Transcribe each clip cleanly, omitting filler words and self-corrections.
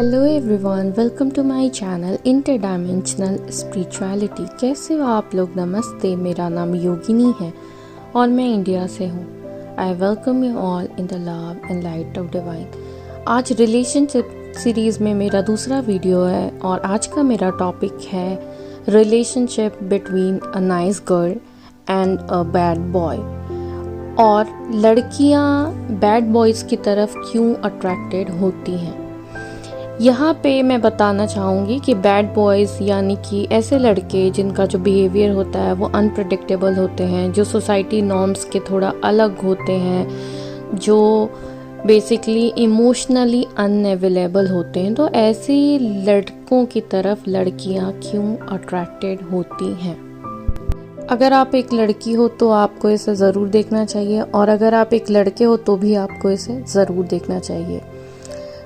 Hello everyone, welcome to my channel interdimensional spirituality. कैसे हो आप लोग? नमस्ते, मेरा नाम योगिनी है और मैं इंडिया से हूँ। I welcome you all in the love and light of divine. आज रिलेशनशिप सीरीज़ में मेरा दूसरा वीडियो है और आज का मेरा टॉपिक है relationship between a nice girl and a bad boy, और लड़कियाँ बैड बॉयज़ की तरफ क्यों अट्रैक्टेड होती हैं। यहाँ पे मैं बताना चाहूँगी कि बैड बॉयज़ यानी कि ऐसे लड़के जिनका जो बिहेवियर होता है वो अनप्रेडिक्टेबल होते हैं, जो सोसाइटी नॉर्म्स के थोड़ा अलग होते हैं, जो बेसिकली इमोशनली अनअवेलेबल होते हैं। तो ऐसे लड़कों की तरफ लड़कियाँ क्यों अट्रैक्टेड होती हैं। अगर आप एक लड़की हो तो आपको इसे ज़रूर देखना चाहिए, और अगर आप एक लड़के हो तो भी आपको इसे ज़रूर देखना चाहिए।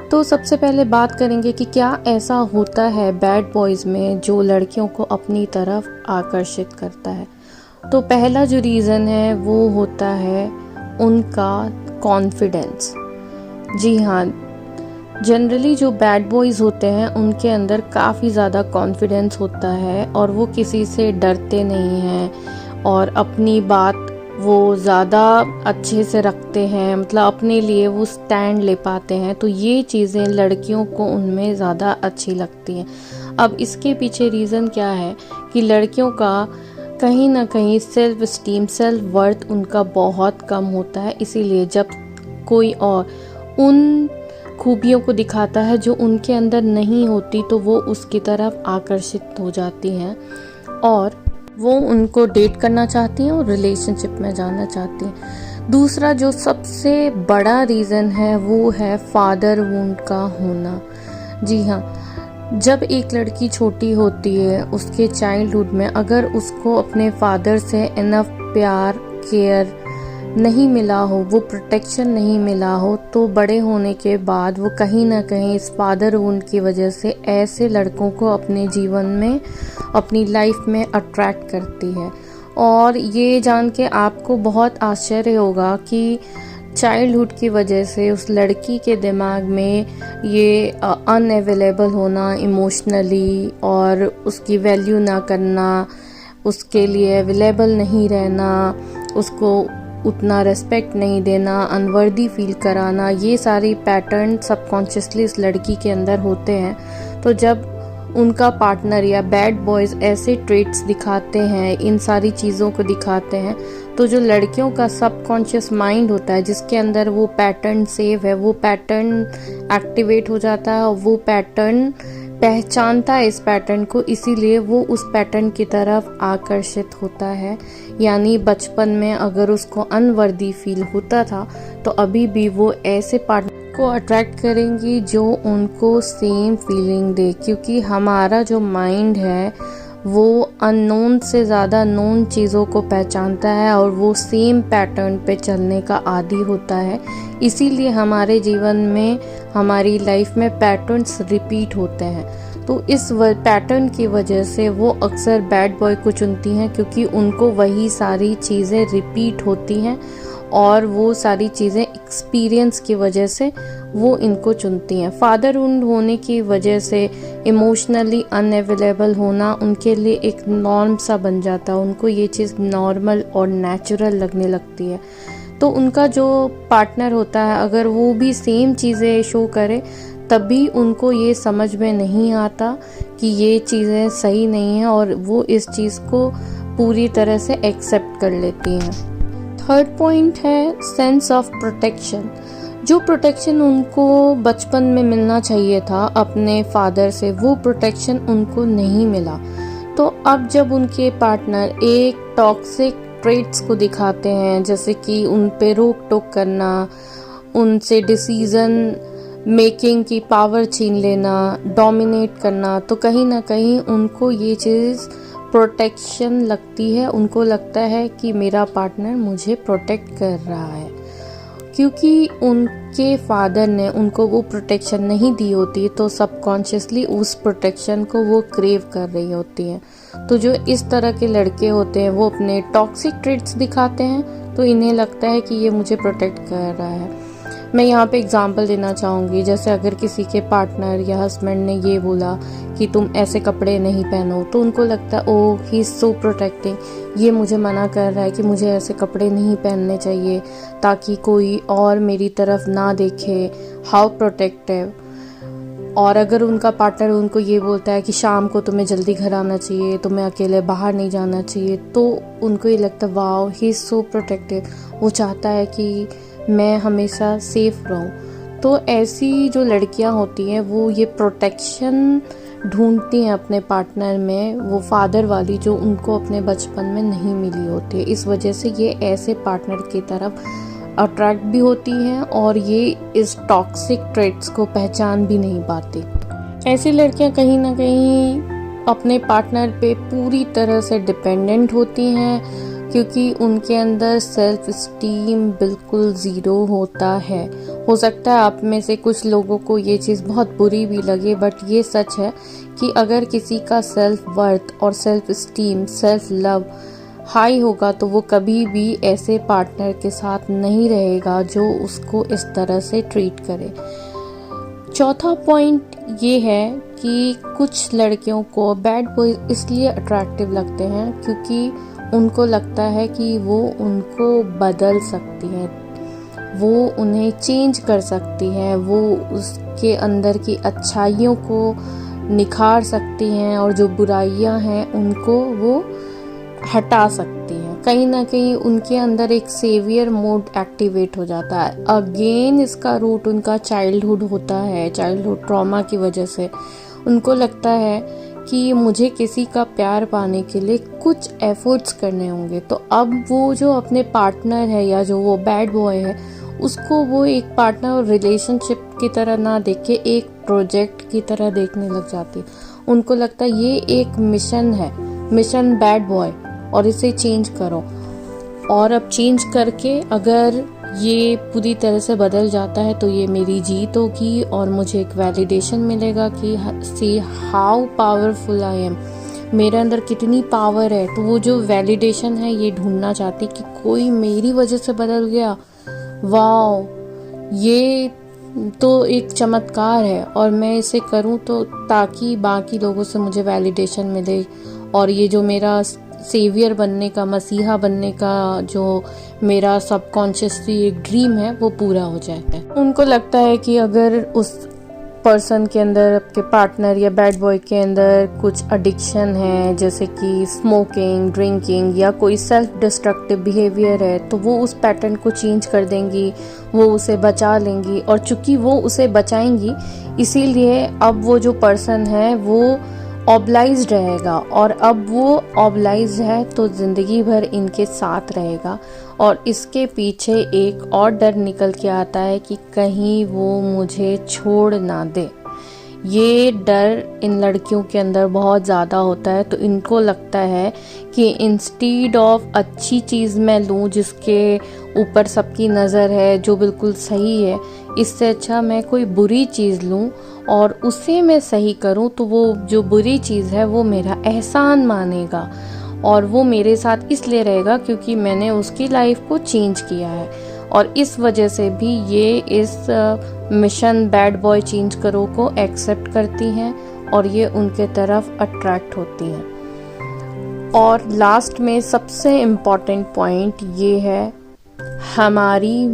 तो सबसे पहले बात करेंगे कि क्या ऐसा होता है बैड बॉयज़ में जो लड़कियों को अपनी तरफ आकर्षित करता है। तो पहला जो रीज़न है वो होता है उनका कॉन्फिडेंस। जी हाँ, जनरली जो बैड बॉयज़ होते हैं उनके अंदर काफ़ी ज़्यादा कॉन्फिडेंस होता है और वो किसी से डरते नहीं हैं और अपनी बात वो ज़्यादा अच्छे से रखते हैं, मतलब अपने लिए वो स्टैंड ले पाते हैं। तो ये चीज़ें लड़कियों को उनमें ज़्यादा अच्छी लगती हैं। अब इसके पीछे रीज़न क्या है कि लड़कियों का कहीं ना कहीं सेल्फ स्टीम, सेल्फ वर्थ उनका बहुत कम होता है। इसीलिए जब कोई और उन खूबियों को दिखाता है जो उनके अंदर नहीं होती तो वो उसकी तरफ आकर्षित हो जाती हैं और वो उनको डेट करना चाहती हैं और रिलेशनशिप में जाना चाहती हैं। दूसरा जो सबसे बड़ा रीज़न है वो है फादर वुंड का होना। जी हाँ, जब एक लड़की छोटी होती है, उसके चाइल्डहुड में अगर उसको अपने फादर से इनफ प्यार, केयर नहीं मिला हो, वो प्रोटेक्शन नहीं मिला हो, तो बड़े होने के बाद वो कहीं ना कहीं इस फादर वुंड की वजह से ऐसे लड़कों को अपने जीवन में, अपनी लाइफ में अट्रैक्ट करती है। और ये जान के आपको बहुत आश्चर्य होगा कि चाइल्डहुड की वजह से उस लड़की के दिमाग में ये अनअवेलेबल होना इमोशनली, और उसकी वैल्यू ना करना, उसके लिए अवेलेबल नहीं रहना, उसको उतना रेस्पेक्ट नहीं देना, अनवर्दी फील कराना, ये सारी पैटर्न सबकॉन्शियसली इस लड़की के अंदर होते हैं। तो जब उनका पार्टनर या बैड बॉयज़ ऐसे ट्रेट्स दिखाते हैं, इन सारी चीज़ों को दिखाते हैं, तो जो लड़कियों का सबकॉन्शियस माइंड होता है जिसके अंदर वो पैटर्न सेव है, वो पैटर्न एक्टिवेट हो जाता है और वो पैटर्न पहचानता है इस पैटर्न को, इसीलिए वो उस पैटर्न की तरफ आकर्षित होता है। यानी बचपन में अगर उसको अनवर्दी फील होता था तो अभी भी वो ऐसे पार्टनर को अट्रैक्ट करेंगी जो उनको सेम फीलिंग दे, क्योंकि हमारा जो माइंड है वो अननोन से ज़्यादा नोन चीज़ों को पहचानता है और वो सेम पैटर्न पे चलने का आदी होता है। इसीलिए हमारे जीवन में, हमारी लाइफ में पैटर्न्स रिपीट होते हैं। तो इस पैटर्न की वजह से वो अक्सर बैड बॉय को चुनती हैं, क्योंकि उनको वही सारी चीज़ें रिपीट होती हैं और वो सारी चीज़ें एक्सपीरियंस की वजह से वो इनको चुनती हैं। फादर वुंड होने की वजह से इमोशनली अनअवेलेबल होना उनके लिए एक नॉर्म सा बन जाता है। उनको ये चीज़ नॉर्मल और नेचुरल लगने लगती है। तो उनका जो पार्टनर होता है अगर वो भी सेम चीज़ें शो करे तभी उनको ये समझ में नहीं आता कि ये चीज़ें सही नहीं हैं और वो इस चीज़ को पूरी तरह से एक्सेप्ट कर लेती हैं। थर्ड पॉइंट है सेंस ऑफ प्रोटेक्शन। जो प्रोटेक्शन उनको बचपन में मिलना चाहिए था अपने फादर से, वो प्रोटेक्शन उनको नहीं मिला। तो अब जब उनके पार्टनर एक टॉक्सिक ट्रेट्स को दिखाते हैं, जैसे कि उन पे रोक टोक करना, उनसे डिसीजन मेकिंग की पावर छीन लेना, डोमिनेट करना, तो कहीं ना कहीं उनको ये चीज़ प्रोटेक्शन लगती है। उनको लगता है कि मेरा पार्टनर मुझे प्रोटेक्ट कर रहा है, क्योंकि उनके फादर ने उनको वो प्रोटेक्शन नहीं दी होती, तो सबकॉन्शियसली उस प्रोटेक्शन को वो क्रेव कर रही होती हैं। तो जो इस तरह के लड़के होते हैं वो अपने टॉक्सिक ट्रेट्स दिखाते हैं, तो इन्हें लगता है कि ये मुझे प्रोटेक्ट कर रहा है। मैं यहाँ पे एग्जांपल देना चाहूँगी, जैसे अगर किसी के पार्टनर या हस्बैंड ने ये बोला कि तुम ऐसे कपड़े नहीं पहनो, तो उनको लगता है ओह ही इज़ सो प्रोटेक्टिंग, ये मुझे मना कर रहा है कि मुझे ऐसे कपड़े नहीं पहनने चाहिए ताकि कोई और मेरी तरफ ना देखे, हाउ प्रोटेक्टिव। और अगर उनका पार्टनर उनको ये बोलता है कि शाम को तुम्हें जल्दी घर आना चाहिए, तुम्हें अकेले बाहर नहीं जाना चाहिए, तो उनको ये लगता है wow he is so protective, वो चाहता है कि मैं हमेशा सेफ रहूं। तो ऐसी जो लड़कियां होती हैं वो ये प्रोटेक्शन ढूंढती हैं अपने पार्टनर में, वो फादर वाली जो उनको अपने बचपन में नहीं मिली होती है। इस वजह से ये ऐसे पार्टनर की तरफ अट्रैक्ट भी होती हैं और ये इस टॉक्सिक ट्रेट्स को पहचान भी नहीं पाती। ऐसी लड़कियां कहीं ना कहीं अपने पार्टनर पे पूरी तरह से डिपेंडेंट होती हैं, क्योंकि उनके अंदर सेल्फ स्टीम बिल्कुल ज़ीरो होता है। हो सकता है आप में से कुछ लोगों को ये चीज़ बहुत बुरी भी लगे, बट ये सच है कि अगर किसी का सेल्फ वर्थ और self esteem, self love high होगा तो वो कभी भी ऐसे पार्टनर के साथ नहीं रहेगा जो उसको इस तरह से ट्रीट करे। चौथा पॉइंट ये है कि कुछ लड़कियों को बैड बॉय इसलिए अट्रैक्टिव लगते हैं क्योंकि उनको लगता है कि वो उनको बदल सकती हैं, वो उन्हें चेंज कर सकती हैं, वो उसके अंदर की अच्छाइयों को निखार सकती हैं और जो बुराइयां हैं उनको वो हटा सकती हैं। कहीं ना कहीं उनके अंदर एक सेवियर मोड एक्टिवेट हो जाता है। अगेन इसका रूट उनका चाइल्डहुड होता है, चाइल्डहुड ट्रॉमा की वजह से उनको लगता है कि मुझे किसी का प्यार पाने के लिए कुछ एफर्ट्स करने होंगे। तो अब वो जो अपने पार्टनर है या जो वो बैड बॉय है उसको वो एक पार्टनर और रिलेशनशिप की तरह ना देख के एक प्रोजेक्ट की तरह देखने लग जाती। उनको लगता है ये एक मिशन है, मिशन बैड बॉय, और इसे चेंज करो। और अब चेंज करके अगर ये पूरी तरह से बदल जाता है तो ये मेरी जीत होगी और मुझे एक वैलिडेशन मिलेगा कि see how powerful I am, मेरे अंदर कितनी पावर है। तो वो जो वैलिडेशन है ये ढूंढना चाहती कि कोई मेरी वजह से बदल गया, वाओ ये तो एक चमत्कार है और मैं इसे करूं तो ताकि बाकी लोगों से मुझे वैलिडेशन मिले और ये जो मेरा सेवियर बनने का, मसीहा बनने का जो मेरा सबकॉन्शियसली एक ड्रीम है वो पूरा हो जाए। उनको लगता है कि अगर उस पर्सन के अंदर, आपके पार्टनर या बैड बॉय के अंदर कुछ एडिक्शन है जैसे कि स्मोकिंग, ड्रिंकिंग या कोई सेल्फ डिस्ट्रक्टिव बिहेवियर है, तो वो उस पैटर्न को चेंज कर देंगी, वो उसे बचा लेंगी। और चूंकि वो उसे बचाएंगी इसीलिए अब वो जो पर्सन है वो ऑब्लाइज्ड रहेगा, और अब वो ऑब्लाइज्ड है तो जिंदगी भर इनके साथ रहेगा। और इसके पीछे एक और डर निकल के आता है कि कहीं वो मुझे छोड़ ना दे। ये डर इन लड़कियों के अंदर बहुत ज़्यादा होता है, तो इनको लगता है कि इंस्टीड ऑफ अच्छी चीज़ मैं लूँ जिसके ऊपर सबकी नज़र है, जो बिल्कुल सही है, इससे अच्छा मैं कोई बुरी चीज़ लूँ और उसे मैं सही करूँ तो वो जो बुरी चीज़ है वो मेरा एहसान मानेगा और वो मेरे साथ इसलिए रहेगा क्योंकि मैंने उसकी लाइफ को चेंज किया है। और इस वजह से भी ये इस मिशन बैड बॉय चेंज करो को एक्सेप्ट करती हैं और ये उनके तरफ अट्रैक्ट होती हैं। और लास्ट में सबसे इम्पॉर्टेंट पॉइंट ये है, हमारी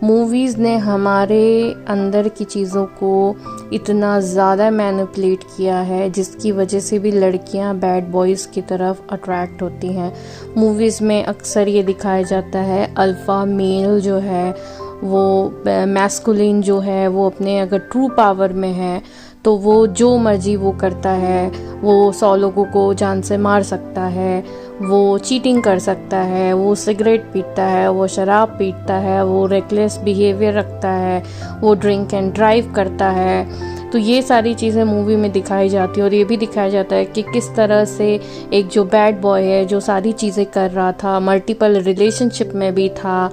मूवीज़ ने हमारे अंदर की चीज़ों को इतना ज़्यादा मैनिपुलेट किया है जिसकी वजह से भी लड़कियां बैड बॉयज़ की तरफ अट्रैक्ट होती हैं। मूवीज़ में अक्सर ये दिखाया जाता है अल्फ़ा मेल जो है वो मैस्कुलिन जो है वो अपने अगर ट्रू पावर में है तो वो जो मर्जी वो करता है, वो 100 लोगों को जान से मार सकता है, वो चीटिंग कर सकता है, वो सिगरेट पीता है, वो शराब पीता है, वो रेकलेस बिहेवियर रखता है, वो ड्रिंक एंड ड्राइव करता है। तो ये सारी चीज़ें मूवी में दिखाई जाती है और ये भी दिखाया जाता है कि किस तरह से एक जो बैड बॉय है जो सारी चीज़ें कर रहा था, मल्टीपल रिलेशनशिप में भी था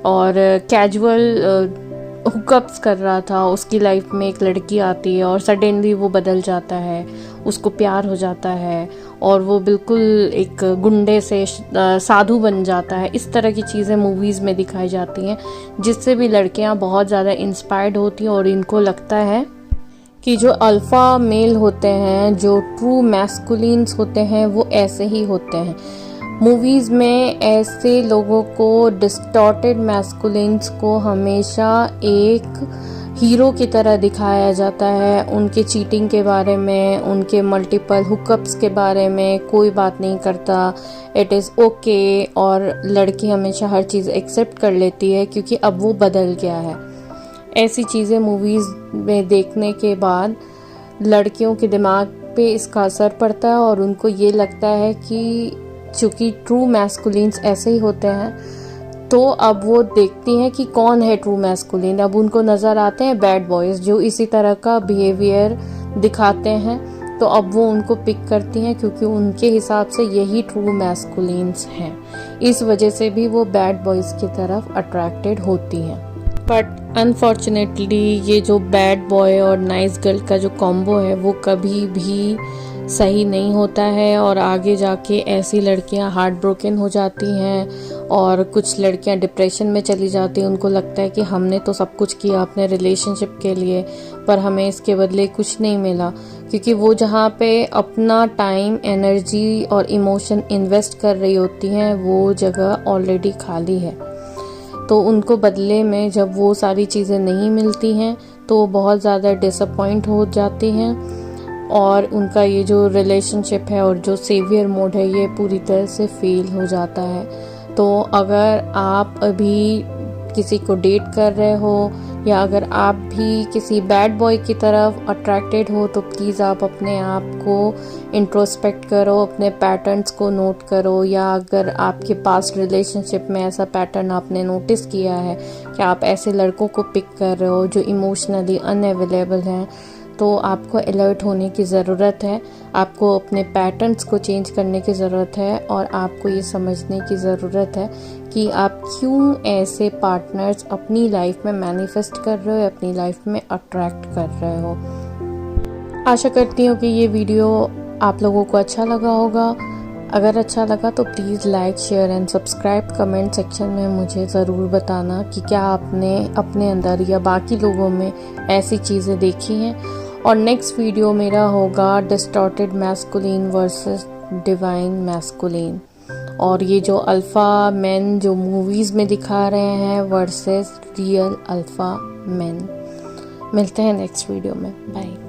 और कैजुअल हुकअप्स कर रहा था, उसकी लाइफ में एक लड़की आती है और सडनली वो बदल जाता है, उसको प्यार हो जाता है और वो बिल्कुल एक गुंडे से साधु बन जाता है। इस तरह की चीज़ें मूवीज़ में दिखाई जाती हैं, जिससे भी लड़कियां बहुत ज़्यादा इंस्पायर्ड होती हैं और इनको लगता है कि जो अल्फ़ा मेल होते हैं, जो ट्रू मैस्कुलिन्स होते हैं, वो ऐसे ही होते हैं। मूवीज़ में ऐसे लोगों को, डिस्टॉर्टेड मैस्कुलिन्स को हमेशा एक हीरो की तरह दिखाया जाता है। उनके चीटिंग के बारे में, उनके मल्टीपल हुकअप्स के बारे में कोई बात नहीं करता, इट इज़ ओके। और लड़की हमेशा हर चीज़ एक्सेप्ट कर लेती है क्योंकि अब वो बदल गया है। ऐसी चीज़ें मूवीज़ में देखने के बाद लड़कियों के दिमाग पे इसका असर पड़ता है और उनको ये लगता है कि चूँकि ट्रू मैस्कुलिन्स ऐसे ही होते हैं, तो अब वो देखती हैं कि कौन है ट्रू मैस्कुलिन। अब उनको नज़र आते हैं बैड बॉयज़ जो इसी तरह का बिहेवियर दिखाते हैं, तो अब वो उनको पिक करती हैं क्योंकि उनके हिसाब से यही ट्रू मैस्कुलिन्स हैं। इस वजह से भी वो बैड बॉयज़ की तरफ अट्रैक्टेड होती हैं। बट अनफॉर्चुनेटली ये जो बैड बॉय और नाइस गर्ल का जो कॉम्बो है वो कभी भी सही नहीं होता है और आगे जाके ऐसी लड़कियां हार्ट ब्रोकन हो जाती हैं और कुछ लड़कियां डिप्रेशन में चली जाती हैं। उनको लगता है कि हमने तो सब कुछ किया अपने रिलेशनशिप के लिए, पर हमें इसके बदले कुछ नहीं मिला, क्योंकि वो जहाँ पे अपना टाइम, एनर्जी और इमोशन इन्वेस्ट कर रही होती हैं वो जगह ऑलरेडी खाली है। तो उनको बदले में जब वो सारी चीज़ें नहीं मिलती हैं तो वो बहुत ज़्यादा डिसअपॉइंट हो जाती हैं और उनका ये जो रिलेशनशिप है और जो सेवियर मोड है ये पूरी तरह से फेल हो जाता है। तो अगर आप अभी किसी को डेट कर रहे हो या अगर आप भी किसी बैड बॉय की तरफ अट्रैक्टेड हो तो प्लीज़ आप अपने आप को इंट्रोस्पेक्ट करो, अपने पैटर्न्स को नोट करो। या अगर आपके पास्ट रिलेशनशिप में ऐसा पैटर्न आपने नोटिस किया है कि आप ऐसे लड़कों को पिक कर रहे हो जो इमोशनली अनअवेलेबल हैं, तो आपको अलर्ट होने की ज़रूरत है। आपको अपने पैटर्न्स को चेंज करने की ज़रूरत है और आपको ये समझने की ज़रूरत है कि आप क्यों ऐसे पार्टनर्स अपनी लाइफ में मैनिफेस्ट कर रहे हो, अपनी लाइफ में अट्रैक्ट कर रहे हो। आशा करती हूँ कि ये वीडियो आप लोगों को अच्छा लगा होगा। अगर अच्छा लगा तो please like, share and subscribe. Comment section में मुझे ज़रूर बताना कि क्या आपने अपने अंदर या बाकी लोगों में ऐसी चीज़ें देखी हैं। और नेक्स्ट वीडियो मेरा होगा distorted masculine versus divine masculine, और ये जो अल्फ़ा मैन जो मूवीज़ में दिखा रहे हैं वर्सेस रियल अल्फ़ा मैन। मिलते हैं नेक्स्ट वीडियो में। बाय।